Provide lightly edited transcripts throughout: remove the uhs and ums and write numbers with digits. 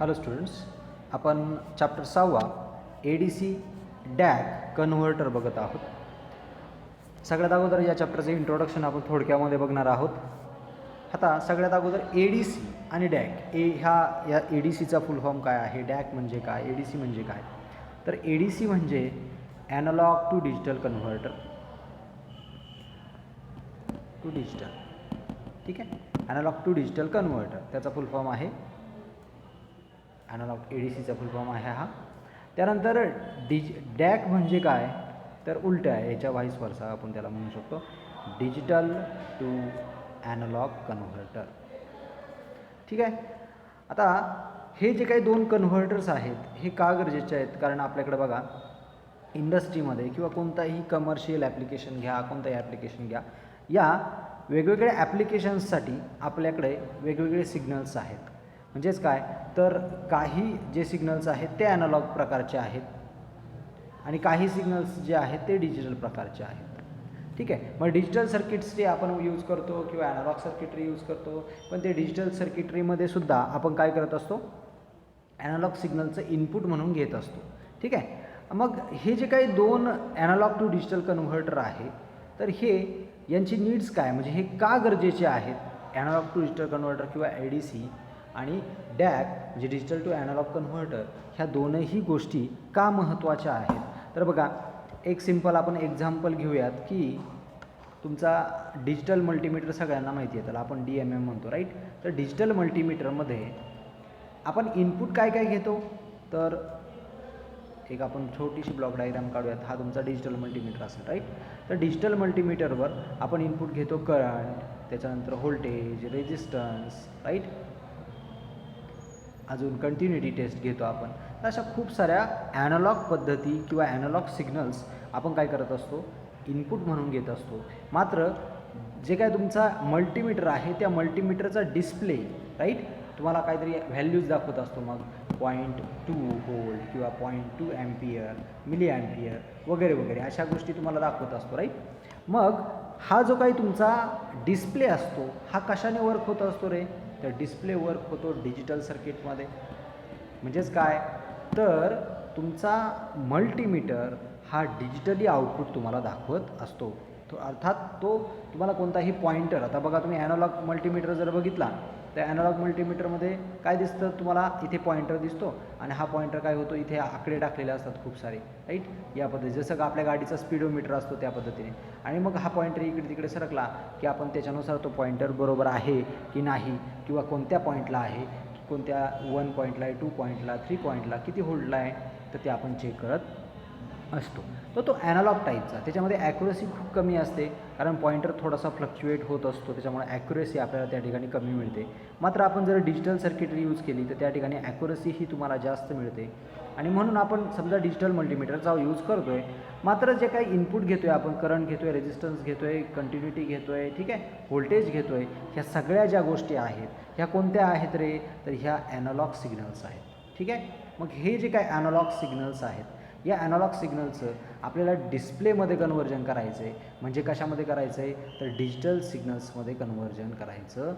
Hello students, आपण chapter 6 ADC DAC converter बघत आहोत. सगळ्यात अगोदर या चॅप्टरचं इंट्रोडक्शन आपण थोडक्यामध्ये बघणार आहोत. आता सगळ्यात अगोदर ADC आणि DAC या ADCचा फुल फॉर्म काय आहे, DAC म्हणजे काय, ADC म्हणजे काय. तर ADC म्हणजे analog to digital converter to digital. ठीक आहे, ॲनालॉग टू डिजिटल कन्व्हर्टर त्याचा फुल फॉर्म आहे. ॲनालॉग ADCचा फुल फॉर्म आहे हा. त्यानंतर DAC म्हणजे काय, तर उलट आहे, याच्या व्हाईस वर्सा आपण त्याला म्हणू शकतो, डिजिटल टू ॲनालॉग कन्व्हर्टर. ठीक आहे. आता हे जे काही दोन कन्व्हर्टर्स आहेत हे का गरजेचे आहेत, कारण आपल्याकडे बघा इंडस्ट्रीमध्ये किंवा कोणताही कमर्शियल ॲप्लिकेशन घ्या, कोणताही ॲप्लिकेशन घ्या, या वेगवेगळ्या ॲप्लिकेशन्ससाठी आपल्याकडे वेगवेगळे सिग्नल्स आहेत. म्हणजेच काय, तर काही जे सिग्नल्स आहेत ते ॲनालॉग प्रकारचे आहेत आणि काही सिग्नल्स जे आहेत ते डिजिटल प्रकारचे आहेत. ठीक आहे. मग डिजिटल सर्किट्सचे आपण यूज करतो किंवा ॲनालॉग सर्किटरी यूज करतो, पण ते डिजिटल सर्किटरीमध्ये सुद्धा आपण काय करत असतो, ॲनालॉग सिग्नलचं इनपुट म्हणून घेत असतो. ठीक आहे. मग हे जे काही दोन ॲनालॉग टू डिजिटल कन्व्हर्टर आहे, तर हे यांची नीड्स काय, म्हणजे हे का गरजेचे आहेत, ॲनालॉग टू डिजिटल कन्व्हर्टर किंवा ADC आणि DAC म्हणजे डिजिटल टू ॲनालॉग कन्व्हर्टर, ह्या दोनही गोष्टी का महत्त्वाच्या आहेत. तर बघा, एक सिंपल आपण एक्झाम्पल घेऊयात की तुमचा डिजिटल मल्टीमीटर सगळ्यांना माहिती आहे, त्याला आपण DMM म्हणतो, राईट. तर डिजिटल मल्टीमीटरमध्ये आपण इनपुट काय काय घेतो, तर एक आपण छोटीशी ब्लॉक डायग्राम काढूयात. हा तुमचा डिजिटल मल्टीमीटर असेल, राईट. तर डिजिटल मल्टीमीटरवर आपण इनपुट घेतो करंट, त्याच्यानंतर व्होल्टेज, रेजिस्टन्स, राईट. अजून कंटिन्युटी टेस्ट घेतो आपण. तर अशा खूप साऱ्या ॲनालॉग पद्धती किंवा ॲनालॉग सिग्नल्स आपण काय करत असतो, इनपुट म्हणून घेत असतो. मात्र जे काय तुमचा मल्टीमीटर आहे त्या मल्टीमीटरचा डिस्प्ले, राईट, तुम्हाला काहीतरी व्हॅल्यूज दाखवत असतो. मग 0.2 व्होल्ट किंवा 0.2 ॲम्पियर, मिली ॲम्पियर वगैरे वगैरे अशा गोष्टी तुम्हाला दाखवत असतो, राईट. मग हा जो काही तुमचा डिस्प्ले असतो हा कशाने वर्क होत असतो रे, तर डिस्प्ले वर्क होतो डिजिटल सर्किटमध्ये. म्हणजेच काय, तर तुमचा मल्टीमीटर हा डिजिटली आउटपुट तुम्हाला दाखवत असतो. तो अर्थात तो तुम्हाला कोणताही पॉइंटर, आता बघा तुम्ही ॲनालॉग मल्टीमीटर जर बघितला तर ॲनालॉग मल्टीमीटरमध्ये काय दिसतं तुम्हाला, इथे पॉइंटर दिसतो आणि हा पॉइंटर काय होतो, इथे आकडे टाकलेले असतात खूप सारे, राईट. या पद्धती जसं का आपल्या गाडीचा स्पीडोमीटर असतो त्या पद्धतीने. आणि मग हा पॉइंटर इकडे तिकडे सरकला की आपण त्याच्यानुसार तो पॉइंटर बरोबर आहे की नाही, किंवा कोणत्या पॉईंटला आहे, कोणत्या 1 पॉईंटला आहे, 2 पॉईंटला, 3 पॉईंटला, किती होल्डला आहे, तर ते आपण चेक करत असतो. तर तो ॲनालॉग टाईपचा, त्याच्यामध्ये ॲक्युरसी खूप कमी असते, कारण पॉइंटर थोडासा फ्लक्च्युएट होत असतो, त्याच्यामुळे ॲक्युरसी आपल्याला त्या ठिकाणी कमी मिळते. मात्र आपण जर डिजिटल सर्किटरी यूज केली तर त्या ठिकाणी ॲक्युरसी ही तुम्हाला जास्त मिळते. आणि म्हणून आपण समजा डिजिटल मल्टीमीटरचा यूज करतो आहे, मात्र जे काही इनपुट घेतो आहे आपण, करंट घेतो आहे, रेजिस्टन्स घेतो आहे, कंटिन्युटी घेतो आहे, ठीक आहे, व्होल्टेज घेतो आहे, ह्या सगळ्या ज्या गोष्टी आहेत ह्या कोणत्या आहेत रे, तर ह्या ॲनालॉग सिग्नल्स आहेत. ठीक आहे. मग हे जे काही ॲनालॉग सिग्नल्स आहेत, या ॲनालॉग सिग्नलचं आपल्याला डिस्प्लेमध्ये कन्व्हर्जन करायचं आहे. म्हणजे कशामध्ये करायचं आहे, तर डिजिटल सिग्नल्समध्ये कन्व्हर्जन करायचं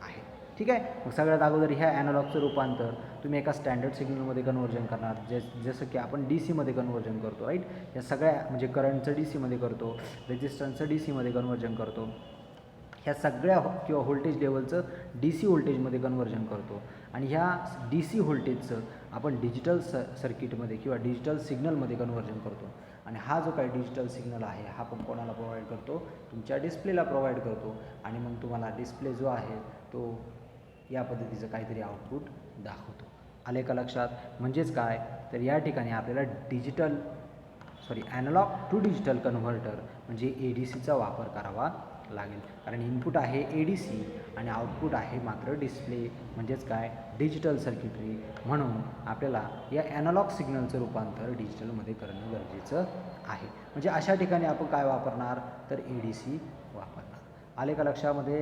आहे. ठीक आहे. मग सगळ्यात अगोदर ह्या ॲनालॉगचं रूपांतर तुम्ही एका स्टँडर्ड सिग्नलमध्ये कन्व्हर्जन करणार, जसं की आपण DC मध्ये कन्व्हर्जन करतो, राईट. या सगळ्या म्हणजे करंटचं DC मध्ये करतो, रेजिस्टन्सचं DC मध्ये कन्व्हर्जन करतो, ह्या सगळ्या किंवा व्होल्टेज लेवलचं DC व्होल्टेजमध्ये कन्व्हर्जन करतो. आणि ह्या DC व्होल्टेजचं आपण डिजिटल सर्किटमध्ये किंवा डिजिटल सिग्नलमध्ये कन्व्हर्जन करतो. आणि हा जो काही डिजिटल सिग्नल आहे हा आपण कोणाला प्रोव्हाइड करतो, तुमच्या डिस्प्लेला प्रोव्हाइड करतो. आणि मग तुम्हाला डिस्प्ले जो आहे तो या पद्धतीचं काहीतरी आउटपुट दाखवतो. आले का लक्षात. म्हणजेच काय, तर या ठिकाणी आपल्याला ॲनालॉग टू डिजिटल कन्व्हर्टर म्हणजे ADCचा वापर करावा लागेल. कारण इनपुट आहे ADC आणि आउटपुट आहे मात्र डिस्प्ले, म्हणजेच काय, डिजिटल सर्किटरी. म्हणून आपल्याला या ॲनालॉग सिग्नलचं रूपांतर डिजिटलमध्ये करणं गरजेचं आहे. म्हणजे अशा ठिकाणी आपण काय वापरणार, तर ADC वापरणार. आले का लक्षामध्ये.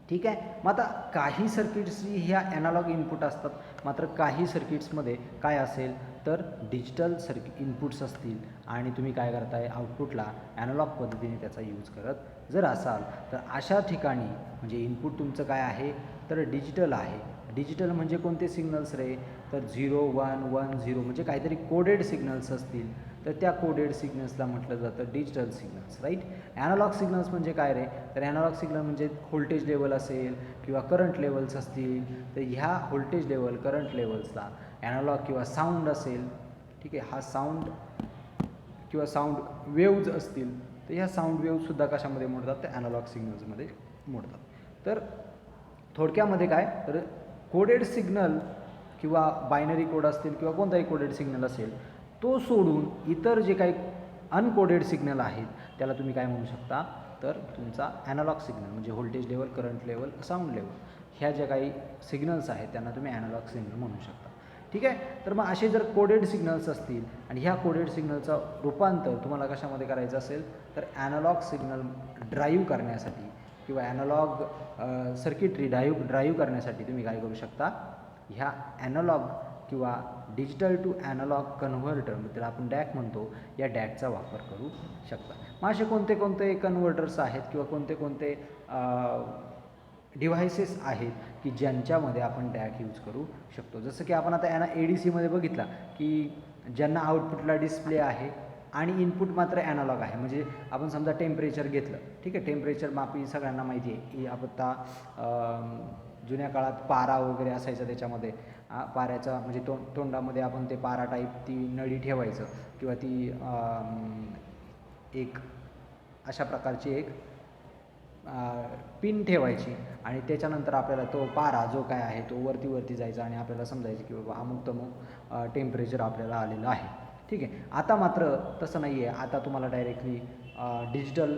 ठीक आहे. मग आता काही सर्किट्सची ह्या ॲनालॉग इनपुट असतात, मात्र काही सर्किट्समध्ये काय असेल, तर डिजिटल इनपुट्स असतील आणि तुम्ही काय करताय, आउटपुटला ॲनालॉग पद्धतीने त्याचा यूज करत जर असाल, तर अशा ठिकाणी म्हणजे इनपुट तुमचं काय आहे, तर डिजिटल आहे, डिजिटल म्हणजे कोणते सिग्नल्स रे, तर 0 1 1 0 म्हणजे काहीतरी कोडेड सिग्नल्स असतील तर त्या कोडेड सिग्नल्सला म्हटलं जातं digital signals, right. Analog signals म्हणजे काय रे, तर ॲनालॉग सिग्नल म्हणजे व्होल्टेज लेवल असेल किंवा करंट लेवल्स असतील, तर ह्या व्होल्टेज लेवल करंट लेवल्सला ॲनालॉग किंवा साऊंड असेल, ठीक आहे, हा साऊंड किंवा साऊंड वेव्ज असतील तर ह्या साऊंड वेव्हसुद्धा कशामध्ये मोडतात, तर ॲनालॉग सिग्नल्समध्ये मोडतात. तर थोडक्यामध्ये काय, तर कोडेड सिग्नल किंवा बायनरी कोड असतील किंवा कोणताही कोडेड सिग्नल असेल तो सोडून इतर जे काही अनकोडेड सिग्नल आहेत त्याला तुम्ही काय म्हणू शकता, तर तुमचा ॲनालॉग सिग्नल म्हणजे voltage level, current level, sound level ह्या ज्या काही सिग्नल्स आहेत त्यांना तुम्ही ॲनालॉग सिग्नल म्हणू शकता. ठीक आहे. तर मग असे जर कोडेड सिग्नल्स असतील आणि ह्या कोडेड सिग्नलचं रूपांतर तुम्हाला कशामध्ये करायचं असेल, तर ॲनालॉग सिग्नल ड्राईव्ह करण्यासाठी किंवा ॲनालॉग सर्किटरी ड्राईव्ह करण्यासाठी तुम्ही काय करू शकता, ह्या ॲनालॉग किंवा डिजिटल टू ॲनालॉग कन्व्हर्टर त्याला आपण डॅक म्हणतो, या डॅकचा वापर करू शकता. मग असे कोणते कोणते कन्व्हर्टर्स आहेत किंवा कोणते कोणते डिव्हायसेस आहेत की ज्यांच्यामध्ये आपण डॅक यूज करू शकतो. जसं की आपण आता ADCमध्ये बघितला की ज्यांना आउटपुटला डिस्प्ले आहे आणि इनपुट मात्र ॲनालॉग आहे. म्हणजे आपण समजा टेम्परेचर घेतलं, ठीक आहे, टेम्परेचर मापी सगळ्यांना माहिती आहे की आता जुन्या काळात पारा वगैरे असायचा, त्याच्यामध्ये पाऱ्याचा म्हणजे तोंडामध्ये आपण ते पारा टाईप ती नळी ठेवायचं किंवा ती एक अशा प्रकारची एक पिन ठेवायची आणि त्याच्यानंतर आपल्याला तो पारा जो काय आहे तो वरती जायचा आणि आपल्याला समजायचं की बाबा अमुक तमुक टेम्परेचर आपल्याला आलेलं आहे. ठीक आहे. आता मात्र तसं नाही आहे. आता तुम्हाला डायरेक्टली डिजिटल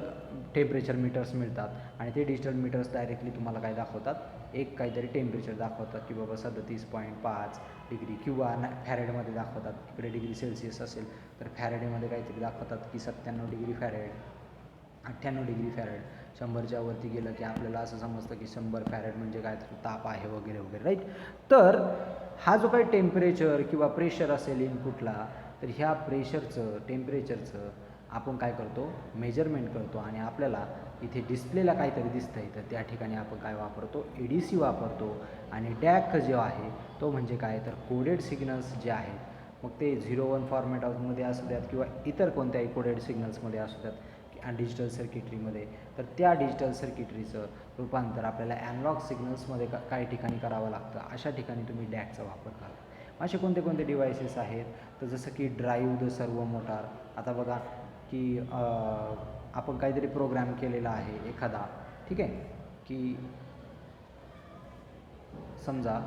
टेम्परेचर मीटर्स मिळतात आणि ते डिजिटल मीटर्स डायरेक्टली तुम्हाला काय दाखवतात, एक काहीतरी टेम्परेचर दाखवतात की बाबा 37.5 डिग्री किंवा फॅरेडमध्ये दाखवतात. इकडे डिग्री सेल्सिअस असेल तर फॅरेडेमध्ये काहीतरी दाखवतात की 97 डिग्री फॅरेड, 98 डिग्री फॅरेड. 100च्या वरती गेलं की आपल्याला असं समजतं की 100 फॅरेड म्हणजे काय तर ताप आहे वगैरे वगैरे, राईट. तर हा जो काही टेम्परेचर किंवा प्रेशर असेल इनपुटला, तर ह्या प्रेशरचं टेम्परेचरचं आपण काय करतो, मेजरमेंट करतो आणि आपल्याला इथे डिस्प्लेला काहीतरी दिसतं आहे तर त्या ठिकाणी आपण काय वापरतो, ADC वापरतो. आणि डॅक जो आहे तो म्हणजे काय, तर कोडेड सिग्नल्स जे आहेत, मग ते 01 फॉर्मॅटमध्ये असू द्यात किंवा इतर कोणत्याही कोडेड सिग्नल्समध्ये असू द्यात डिजिटल सर्किटरीमध्ये, तर त्या डिजिटल सर्किटरीचं रूपांतर आपल्याला ॲनालॉग सिग्नल्समध्ये काही ठिकाणी करावं लागतं. अशा ठिकाणी तुम्ही डॅकचा वापर करा. असे कोणते कोणते डिव्हायसेस आहेत, तर जसं की ड्राईव्ह द सर्वो मोटार. आता बघा की आपण काहीतरी प्रोग्राम केलेला आहे एखादा, ठीक आहे, की समजा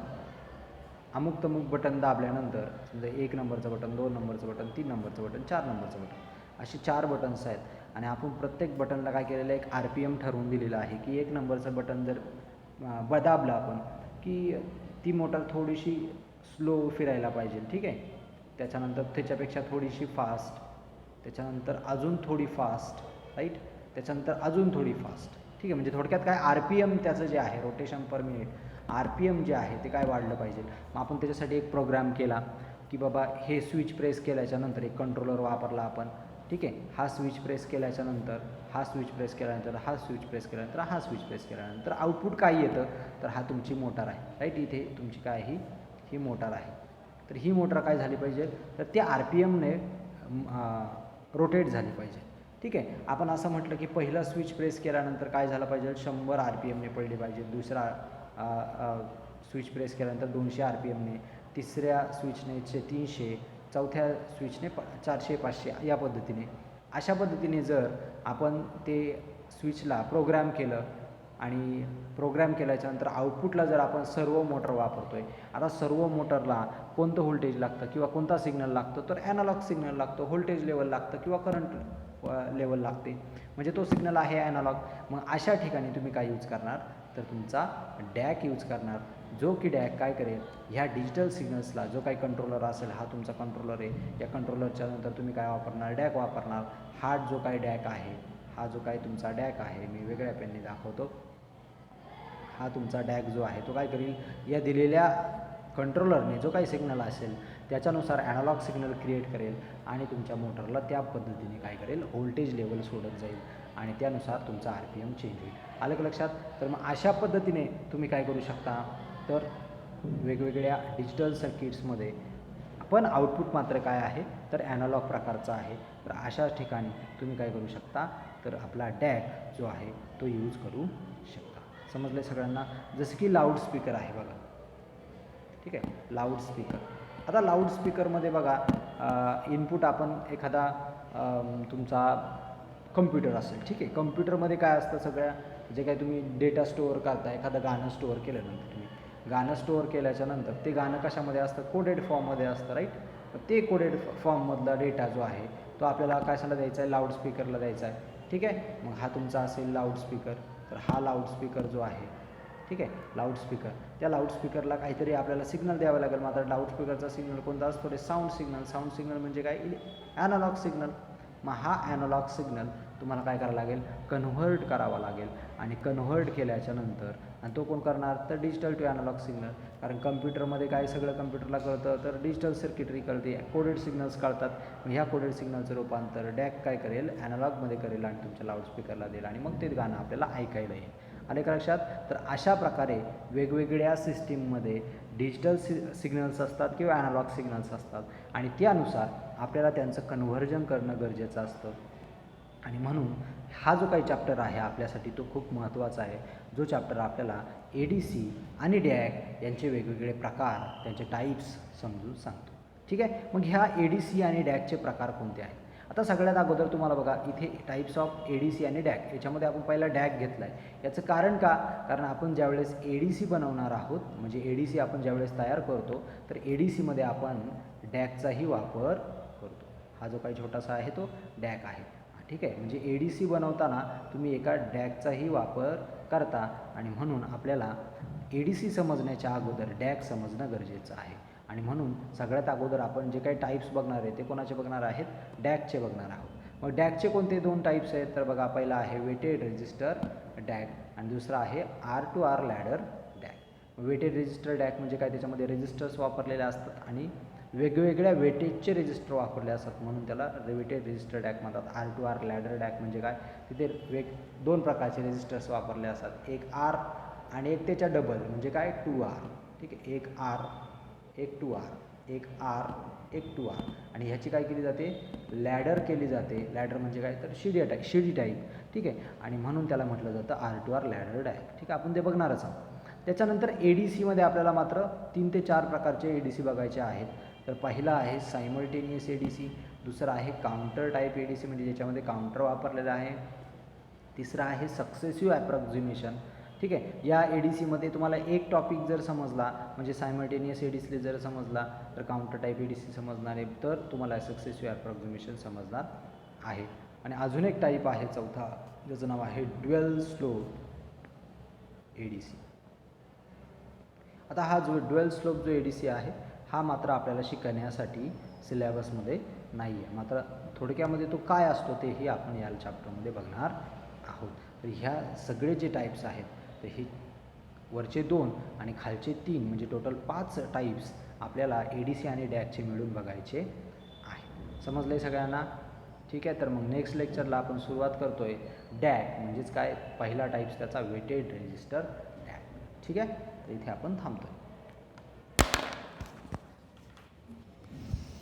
अमुक तमुक बटन दाबल्यानंतर समजा 1 नंबरचं बटन, 2 नंबरचं बटन, 3 नंबरचं बटन, 4 नंबरचं बटन, अशी 4 बटन्स आहेत आणि आपण प्रत्येक बटनला काय केलेलं आहे, एक RPM ठरवून दिलेलं आहे की 1 नंबरचं बटन जर दाबलं आपण की ती मोटार थोडीशी स्लो फिरायला पाहिजे, ठीक आहे. त्याच्यानंतर त्याच्यापेक्षा थोडीशी फास्ट, त्याच्यानंतर अजून थोडी फास्ट, राईट, त्याच्यानंतर अजून थोडी फास्ट, ठीक आहे. म्हणजे थोडक्यात काय RPM त्याचं जे आहे, रोटेशन पर मिनिट, RPM जे आहे ते काय वाढलं पाहिजे. मग आपण त्याच्यासाठी एक प्रोग्राम केला की बाबा हे स्विच प्रेस केल्याच्यानंतर एक कंट्रोलर वापरला आपण, ठीक आहे. हा स्विच प्रेस केल्याच्यानंतर हा स्विच प्रेस केल्यानंतर हा स्विच प्रेस केल्यानंतर हा स्विच प्रेस केल्यानंतर आउटपुट काय येतं, तर हा तुमची मोटार आहे, राईट. इथे तुमची काय ही मोटार आहे. तर ही मोटार काय झाली पाहिजे, तर त्या RPMने रोटेट झाली पाहिजे, ठीक आहे. आपण असं म्हटलं की पहिला स्विच प्रेस केल्यानंतर काय झालं पाहिजे, 100 RPMने पडली पाहिजे. दुसरा स्विच प्रेस केल्यानंतर 200 RPMने, तिसऱ्या स्विचने 300, चौथ्या स्विचने 400 500 या पद्धतीने. अशा पद्धतीने जर आपण ते स्विचला प्रोग्राम केलं आणि प्रोग्राम केल्याच्यानंतर आउटपुटला जर आपण सर्वो मोटर वापरतो आहे, आता सर्वो मोटरला कोणतं व्होल्टेज लागतं किंवा कोणता सिग्नल लागतो, तर ॲनालॉग सिग्नल लागतो, व्होल्टेज लेवल लागतं किंवा करंट लेवल लागते, म्हणजे तो सिग्नल आहे ॲनालॉग. मग अशा ठिकाणी तुम्ही काय यूज करणार, तर तुमचा डॅक यूज करणार, जो की डॅक काय करेल, ह्या डिजिटल सिग्नल्सला जो काही कंट्रोलर असेल, हा तुमचा कंट्रोलर आहे, या कंट्रोलरच्या नंतर तुम्ही काय वापरणार, डॅक वापरणार. हा जो काही डॅक आहे, हा जो काही तुमचा डॅक आहे, मी वेगळ्या पेनने दाखवतो. हा तुमचा डॅक जो आहे तो काय करेल, या दिलेल्या कंट्रोलरने जो काही सिग्नल असेल त्याच्यानुसार ॲनालॉग सिग्नल क्रिएट करेल आणि तुमच्या मोटरला त्या पद्धतीने काय करेल, व्होल्टेज लेवल सोडत जाईल आणि त्यानुसार तुमचा RPM चेंज होईल. आलं का लक्षात. तर मग अशा पद्धतीने तुम्ही काय करू शकता, तर वेगवेगळ्या डिजिटल सर्किट्समध्ये पण आउटपुट मात्र काय आहे तर ॲनालॉग प्रकारचा आहे. तर अशा ठिकाणी तुम्ही काय करू शकता तर आपला डॅक जो आहे तो यूज करू शकता. समजले सगळ्यांना. जसं की लाऊडस्पीकर आहे बघा, ठीक आहे. लाऊडस्पीकर, आता लाऊडस्पीकरमध्ये बघा इनपुट आपण एखादा तुमचा कम्प्युटर असेल, ठीक आहे. कम्प्युटरमध्ये काय असतं सगळ्या जे काही तुम्ही डेटा स्टोअर करता, एखादं गाणं स्टोअर केल्यानंतर तुम्ही गाणं स्टोअर केल्याच्यानंतर ते गाणं कशामध्ये असतं कोडेड फॉर्ममध्ये असतं, राईट. ते कोडेड फॉर्ममधला डेटा जो आहे तो आपल्याला कशाला द्यायचा आहे लाऊडस्पीकरला द्यायचा आहे, ठीक आहे. मग हा तुमचा असेल लाऊडस्पीकर. तर हा लाऊडस्पीकर जो आहे, ठीक आहे, लाऊडस्पीकर, त्या लाऊडस्पीकरला काहीतरी आपल्याला सिग्नल द्यावं लागेल. मात्र लाऊडस्पीकरचा सिग्नल कोणता असतो रे साऊंड सिग्नल. साऊंड सिग्नल म्हणजे काय ॲनालॉग सिग्नल. मग हा ॲनालॉग सिग्नल तुम्हाला काय करावं लागेल कन्व्हर्ट करावा लागेल. आणि कन्व्हर्ट केल्याच्या नंतर आणि तो कोण करणार तर डिजिटल टू ॲनालॉग सिग्नल. कारण कम्प्युटरमध्ये काय सगळं कम्प्युटरला कळतं तर डिजिटल सर्किटरी कळते, कोडेड सिग्नल्स कळतात. मग ह्या कोडेड सिग्नलचं रूपांतर डॅक काय करेल ॲनालॉगमध्ये करेल आणि तुमच्या लाऊडस्पीकरला देईल आणि मग ते गाणं आपल्याला ऐकायला येईल. आले का लक्षात. तर अशा प्रकारे वेगवेगळ्या सिस्टीममध्ये डिजिटल सिग्नल्स असतात किंवा ॲनालॉग सिग्नल्स असतात आणि त्यानुसार आपल्याला त्यांचं कन्व्हर्जन करणं गरजेचं असतं. आणि म्हणून हा जो काही चॅप्टर आहे आपल्यासाठी तो खूप महत्त्वाचा आहे. जो चॅप्टर आपल्याला ADC आणि डॅक यांचे वेगवेगळे प्रकार त्यांचे टाईप्स समजून सांगतो, ठीक आहे. मग ह्या ADC आणि डॅकचे प्रकार कोणते आहेत. आता सगळ्यात अगोदर तुम्हाला बघा इथे टाईप्स ऑफ ADC आणि डॅक याच्यामध्ये आपण पहिला डॅक घेतला आहे. याचं कारण का, कारण आपण ज्यावेळेस ADC बनवणार आहोत म्हणजे ADC आपण ज्यावेळेस तयार करतो तर ADCमध्ये आपण डॅकचाही वापर करतो. हा जो काही छोटासा आहे तो डॅक आहे, ठीक आहे. म्हणजे ADC बनवताना तुम्ही एका डॅकचाही वापर करता आणि म्हणून आपल्याला ADC समजण्याच्या अगोदर डॅक समजणं गरजेचं आहे. आणि म्हणून सगळ्यात अगोदर आपण जे काही टाईप्स बघणार आहे ते कोणाचे बघणार आहेत डॅकचे बघणार आहोत. मग डॅकचे कोणते दोन टाईप्स आहेत तर बघा पहिला आहे वेटेड रेजिस्टर डॅक आणि दुसरा आहे R2R ladder DAC. Weighted resistor DAC म्हणजे काय त्याच्यामध्ये रेजिस्टर्स वापरलेले असतात आणि वेगवेगळ्या वेटेजचे रेजिस्टर वापरले असतात म्हणून त्याला वेटेड रेजिस्टर डॅक म्हणतात. R2R लॅडर डॅक म्हणजे काय तिथे दोन प्रकारचे रेजिस्टर्स वापरले असतात, एक R आणि एक त्याच्या डबल म्हणजे काय 2R, ठीक आहे. एक R एक 2R, एक R एक 2R आणि ह्याची काय केली जाते लॅडर केली जाते. लॅडर म्हणजे काय तर शिडी टाईप, ठीक आहे. आणि म्हणून त्याला म्हटलं जातं R2R लॅडर डॅक, ठीक आहे. आपण ते बघणारच आहोत. त्याच्यानंतर ADCमध्ये आपल्याला मात्र 3 ते 4 प्रकारचे ADC बघायचे आहेत. तर पहिला आहे सायमल्टेनियस ADC, दुसरा आहे काउंटर टाईप ADC म्हणजे ज्याच्यामध्ये काउंटर वापरलेलं आहे, तिसरा आहे सक्सेसिव्ह ॲप्रॉक्झिमेशन, ठीक आहे. या ADCमध्ये तुम्हाला एक टॉपिक जर समजला म्हणजे सायमल्टेनियस ADC जर समजला तर काउंटर टाईप ADC समजणार आहे, तर तुम्हाला सक्सेसिव्ह ॲप्रॉक्झिमेशन समजणार आहे. आणि अजून एक टाईप आहे चौथा ज्याचं नाव आहे ड्युअल स्लोप ADC. आता हा जो ड्युअल स्लोप जो ADC आहे हा मात्र आपल्याला शिकण्यासाठी सिलेबसमध्ये नाही आहे, मात्र थोडक्यामध्ये तो काय असतो तेही आपण या चॅप्टरमध्ये बघणार आहोत. तर ह्या सगळे जे टाईप्स आहेत तर हे वरचे 2 आणि खालचे 3 म्हणजे टोटल 5 टाईप्स आपल्याला ADC आणि डॅकचे मिळून बघायचे आहे. समजलं आहे सगळ्यांना, ठीक आहे. तर मग नेक्स्ट लेक्चरला आपण सुरुवात करतो आहे डॅक म्हणजेच काय पहिला टाईप्स त्याचा वेटेड रेजिस्टर डॅक, ठीक आहे. तर इथे आपण थांबतो.